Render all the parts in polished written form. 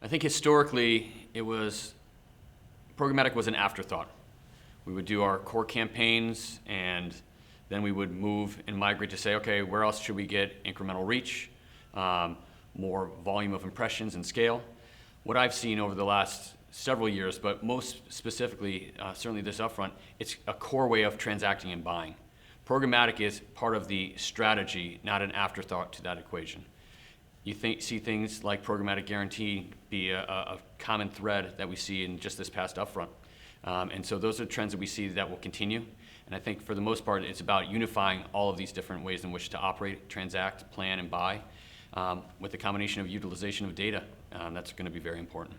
I think historically programmatic was an afterthought. We would do our core campaigns and then we would move and migrate to say, okay, where else should we get incremental reach, more volume of impressions and scale? What I've seen over the last several years, but most specifically, certainly this upfront, it's a core way of transacting and buying. Programmatic is part of the strategy, not an afterthought to that equation. You see things like programmatic guarantee be a common thread that we see in just this past upfront. And so those are trends that we see that will continue. And I think for the most part, it's about unifying all of these different ways in which to operate, transact, plan, and buy with the combination of utilization of data. That's going to be very important.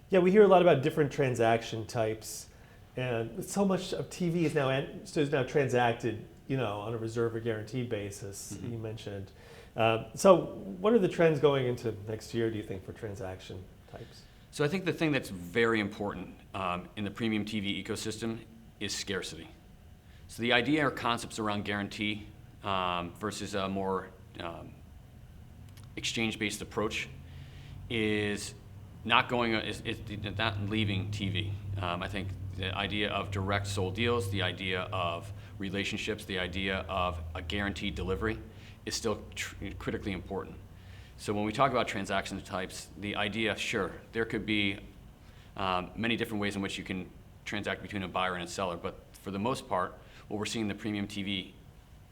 Yeah, we hear a lot about different transaction types, and so much of TV is now transacted, on a reserve or guarantee basis. You mentioned. So, what are the trends going into next year? Do you think for transaction types? So I think the thing that's very important in the premium TV ecosystem is scarcity. So the idea or concepts around guarantee versus a more exchange-based approach is not leaving TV. I think the idea of direct sold deals, the idea of relationships, the idea of a guaranteed delivery is still critically important. So when we talk about transaction types, the idea, sure, there could be many different ways in which you can transact between a buyer and a seller, but for the most part, what we're seeing the premium TV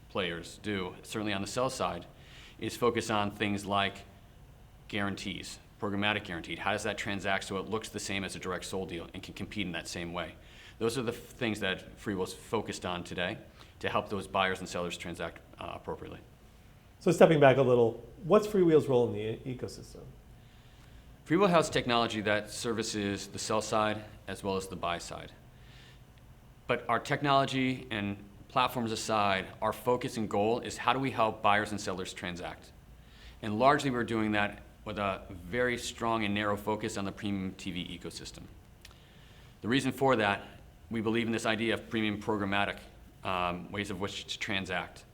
players do, certainly on the sell side, is focus on things like guarantees, programmatic guaranteed. How does that transact so it looks the same as a direct sold deal and can compete in that same way? Those are the things that FreeWheel's focused on today to help those buyers and sellers transact appropriately. So stepping back a little, what's FreeWheel's role in the ecosystem? FreeWheel has technology that services the sell side as well as the buy side. But our technology and platforms aside, our focus and goal is how do we help buyers and sellers transact? And largely we're doing that with a very strong and narrow focus on the premium TV ecosystem. The reason for that, we believe in this idea of premium programmatic ways of which to transact.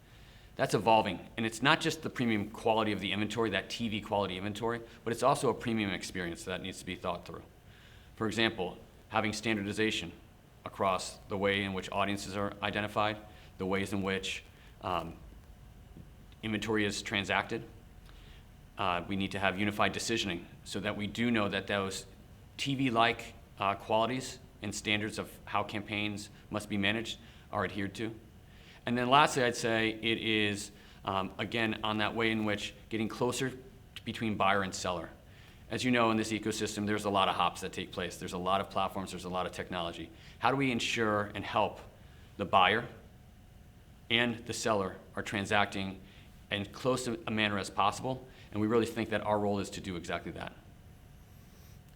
That's evolving, and it's not just the premium quality of the inventory, that TV quality inventory, but it's also a premium experience that needs to be thought through. For example, having standardization across the way in which audiences are identified, the ways in which inventory is transacted. We need to have unified decisioning so that we do know that those TV-like qualities and standards of how campaigns must be managed are adhered to. And then lastly, I'd say it is, again, on that way in which getting closer between buyer and seller. As you know, in this ecosystem, there's a lot of hops that take place. There's a lot of platforms, there's a lot of technology. How do we ensure and help the buyer and the seller are transacting in close a manner as possible? And we really think that our role is to do exactly that.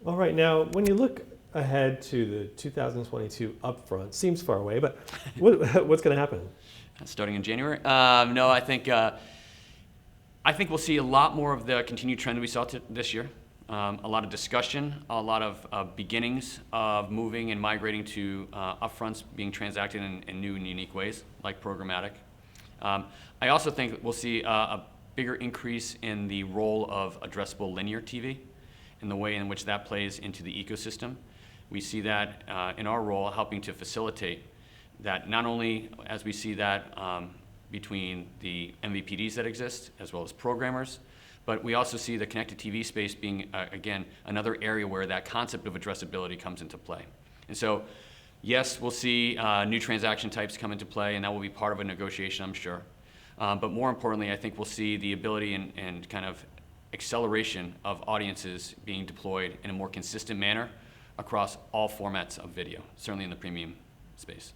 All right, now, when you look ahead to the 2022 upfront, seems far away, but what's going to happen? Starting in January? No, I think we'll see a lot more of the continued trend we saw this year. A lot of discussion, a lot of beginnings of moving and migrating to upfronts being transacted in new and unique ways, like programmatic. I also think we'll see a bigger increase in the role of addressable linear TV and the way in which that plays into the ecosystem. We see that in our role helping to facilitate that, not only as we see that between the MVPDs that exist as well as programmers, but we also see the connected TV space being, again, another area where that concept of addressability comes into play. And so, yes, we'll see new transaction types come into play, and that will be part of a negotiation, I'm sure. But more importantly, I think we'll see the ability and kind of acceleration of audiences being deployed in a more consistent manner across all formats of video, certainly in the premium space.